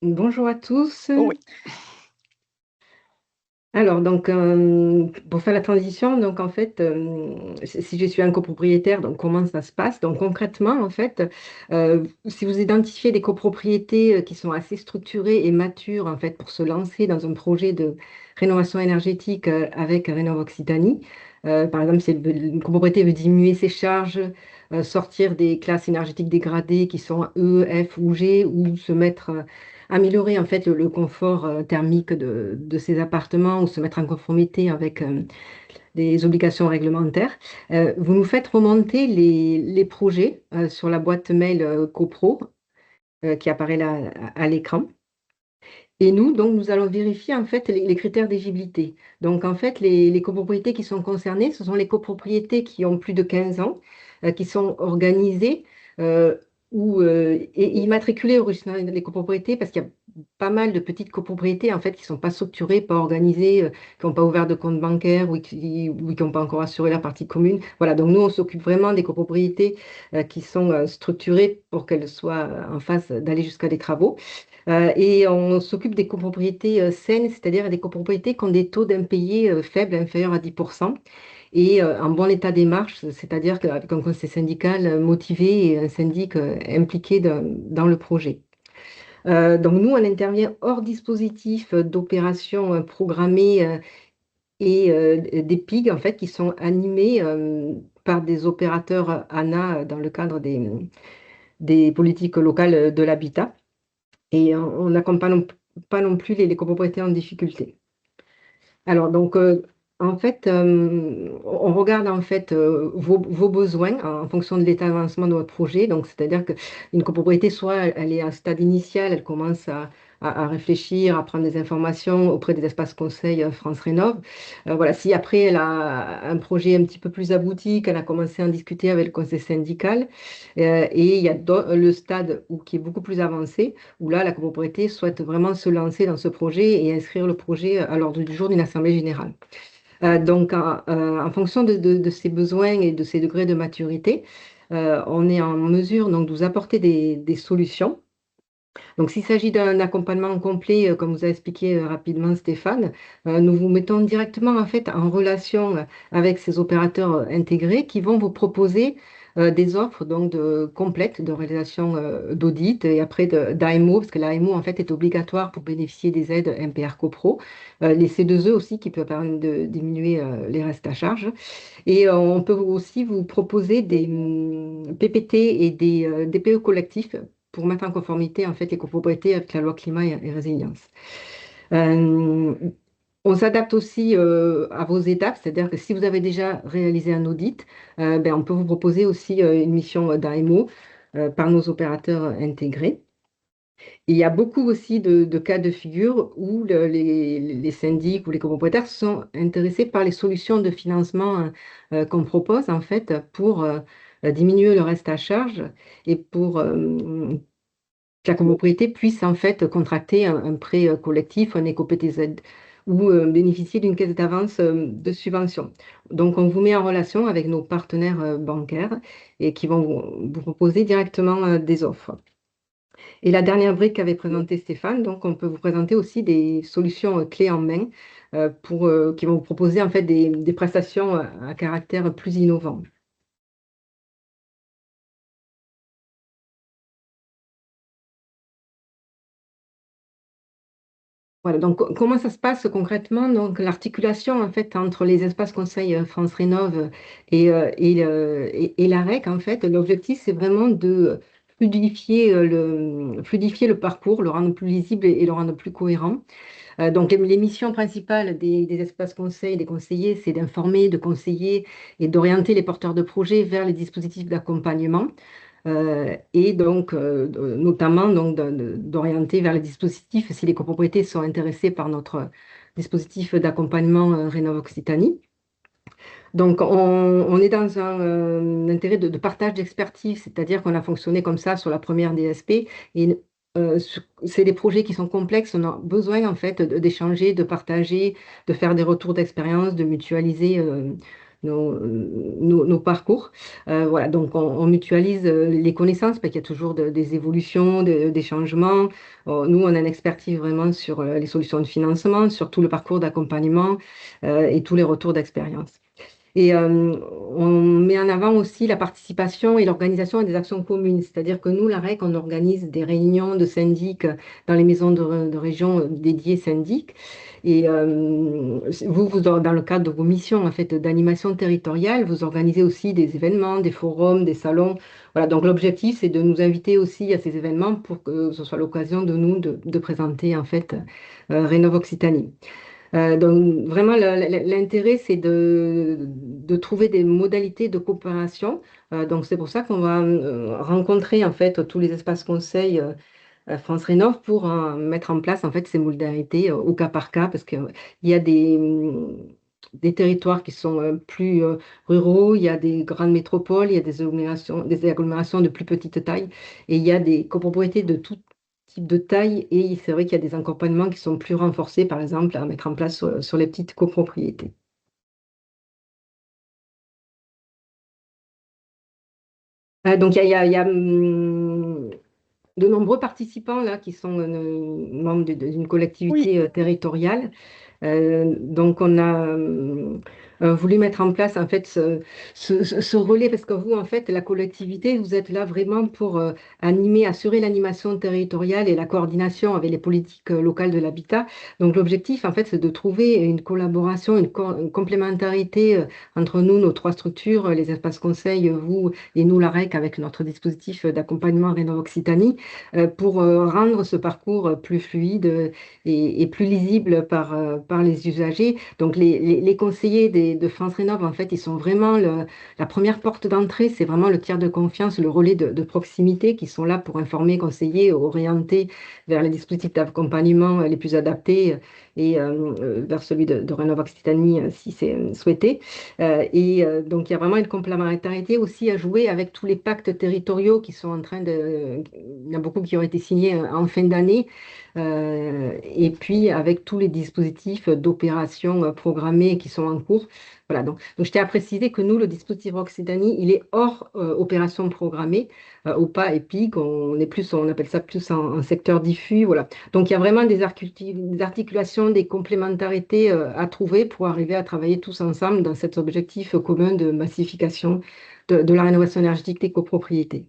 Bonjour à tous. Oui, Alors, donc, pour faire la transition, donc, en fait, si je suis un copropriétaire, donc, comment ça se passe? Donc, concrètement, en fait, si vous identifiez des copropriétés qui sont assez structurées et matures, en fait, pour se lancer dans un projet de rénovation énergétique avec Rénov Occitanie, par exemple, si une copropriété veut diminuer ses charges, sortir des classes énergétiques dégradées qui sont E, F ou G, ou se mettre améliorer en fait le confort thermique de ces appartements ou se mettre en conformité avec des obligations réglementaires. Vous nous faites remonter les projets sur la boîte mail CoPro qui apparaît là à l'écran. Et nous, donc, nous allons vérifier en fait les critères d'éligibilité. Donc, en fait, les copropriétés qui sont concernées, ce sont les copropriétés qui ont plus de 15 ans, qui sont organisées euh, et immatriculées originales les copropriétés, parce qu'il y a pas mal de petites copropriétés en fait qui ne sont pas structurées, pas organisées, qui n'ont pas ouvert de compte bancaire ou qui n'ont pas encore assuré la partie commune. Voilà, donc nous, on s'occupe vraiment des copropriétés qui sont structurées pour qu'elles soient en phase d'aller jusqu'à des travaux. Et on s'occupe des copropriétés saines, c'est-à-dire des copropriétés qui ont des taux d'impayés faibles, inférieurs à 10%, et en bon état des marches, c'est-à-dire qu'avec un conseil syndical motivé et un syndic impliqué dans le projet. Donc nous, on intervient hors dispositif d'opérations programmées et des PIG, en fait, qui sont animées par des opérateurs ANA dans le cadre des politiques locales de l'habitat. Et on n'accompagne pas non plus les copropriétés en difficulté. Alors, donc, en fait, on regarde en fait vos besoins en fonction de l'état d'avancement de votre projet. Donc, c'est-à-dire qu'une copropriété, soit elle est à un stade initial, elle commence à réfléchir, à prendre des informations auprès des espaces conseils France Rénov. Voilà, si après elle a un projet un petit peu plus abouti, qu'elle a commencé à en discuter avec le conseil syndical, et il y a le stade qui est beaucoup plus avancé où là, la copropriété souhaite vraiment se lancer dans ce projet et inscrire le projet à l'ordre du jour d'une assemblée générale. Donc, en fonction de ces besoins et de ces degrés de maturité, on est en mesure donc, de vous apporter des solutions. Donc, s'il s'agit d'un accompagnement complet, comme vous a expliqué rapidement Stéphane, nous vous mettons directement en fait en relation avec ces opérateurs intégrés qui vont vous proposer des offres donc complètes de réalisation d'audit et après d'AMO, parce que l'AMO en fait est obligatoire pour bénéficier des aides MPR CoPro, les C2E aussi qui peuvent permettre de diminuer les restes à charge. Et on peut aussi vous proposer des PPT et des DPE collectifs pour mettre en conformité en fait les copropriétés avec la loi climat et résilience. Euh, on s'adapte aussi à vos étapes, c'est-à-dire que si vous avez déjà réalisé un audit, ben, on peut vous proposer aussi une mission d'AMO par nos opérateurs intégrés. Et il y a beaucoup aussi de cas de figure où les syndics ou les copropriétaires sont intéressés par les solutions de financement qu'on propose en fait pour diminuer le reste à charge et pour que la copropriété puisse en fait contracter un prêt collectif, un éco-PTZ ou bénéficier d'une caisse d'avance de subvention. Donc, on vous met en relation avec nos partenaires bancaires et qui vont vous proposer directement des offres. Et la dernière brique qu'avait présentée Stéphane, donc on peut vous présenter aussi des solutions clés en main qui vont vous proposer en fait des prestations à caractère plus innovant. Voilà, donc comment ça se passe concrètement? Donc l'articulation en fait entre les espaces conseils France Rénov et l'AREC, en fait, l'objectif c'est vraiment de fluidifier le parcours, le rendre plus lisible et le rendre plus cohérent. Donc, les missions principales des espaces conseils, des conseillers, c'est d'informer, de conseiller et d'orienter les porteurs de projets vers les dispositifs d'accompagnement. Et donc, notamment donc, d'orienter vers les dispositifs si les copropriétés sont intéressées par notre dispositif d'accompagnement Rénov Occitanie. Donc, on est dans un intérêt de partage d'expertise, c'est-à-dire qu'on a fonctionné comme ça sur la première DSP. Et c'est des projets qui sont complexes. On a besoin, en fait, d'échanger, de partager, de faire des retours d'expérience, de mutualiser nos parcours. Voilà, donc on mutualise les connaissances parce qu'il y a toujours des évolutions, des changements. Nous, on a une expertise vraiment sur les solutions de financement, sur tout le parcours d'accompagnement et tous les retours d'expérience. Et on met en avant aussi la participation et l'organisation des actions communes. C'est-à-dire que nous, la REC, on organise des réunions de syndics dans les maisons de région dédiées syndics. Et dans le cadre de vos missions en fait, d'animation territoriale, vous organisez aussi des événements, des forums, des salons. Voilà, donc l'objectif, c'est de nous inviter aussi à ces événements pour que ce soit l'occasion de nous de présenter en fait Rénov Occitanie. Donc vraiment, l'intérêt, c'est de trouver des modalités de coopération. Donc c'est pour ça qu'on va rencontrer en fait tous les espaces conseils France Rénov pour mettre en place en fait ces modalités au cas par cas, parce qu'il y a des territoires qui sont plus ruraux, il y a des grandes métropoles, il y a des agglomérations de plus petite taille, et il y a des copropriétés de tout type de taille, et c'est vrai qu'il y a des accompagnements qui sont plus renforcés, par exemple, à mettre en place sur les petites copropriétés. Donc il y a, de nombreux participants là qui sont membres d'une Oui, collectivité territoriale. Donc, on a voulu mettre en place en fait ce relais parce que vous, en fait, la collectivité, vous êtes là vraiment pour animer, assurer l'animation territoriale et la coordination avec les politiques locales de l'habitat. Donc, l'objectif, en fait, c'est de trouver une collaboration, une complémentarité entre nous, nos trois structures, les espaces conseils, vous et nous, la REC, avec notre dispositif d'accompagnement Rénov Occitanie, pour rendre ce parcours plus fluide et plus lisible par les usagers. Donc les conseillers de France Rénov, en fait, ils sont vraiment la première porte d'entrée, c'est vraiment le tiers de confiance, le relais de proximité qui sont là pour informer, conseiller, orienter vers les dispositifs d'accompagnement les plus adaptés et vers celui de Rénov Occitanie si c'est souhaité. Donc il y a vraiment une complémentarité aussi à jouer avec tous les pactes territoriaux qui sont en train de... Il y en a beaucoup qui ont été signés en fin d'année et puis avec tous les dispositifs d'opération programmés qui sont en cours. Voilà, donc je tiens à préciser que nous, le dispositif Occitanie, il est hors opération programmée, OPA et PIC, on appelle ça plus en secteur diffus. Voilà. Donc il y a vraiment des articulations, des complémentarités à trouver pour arriver à travailler tous ensemble dans cet objectif commun de massification de la rénovation énergétique des copropriétés.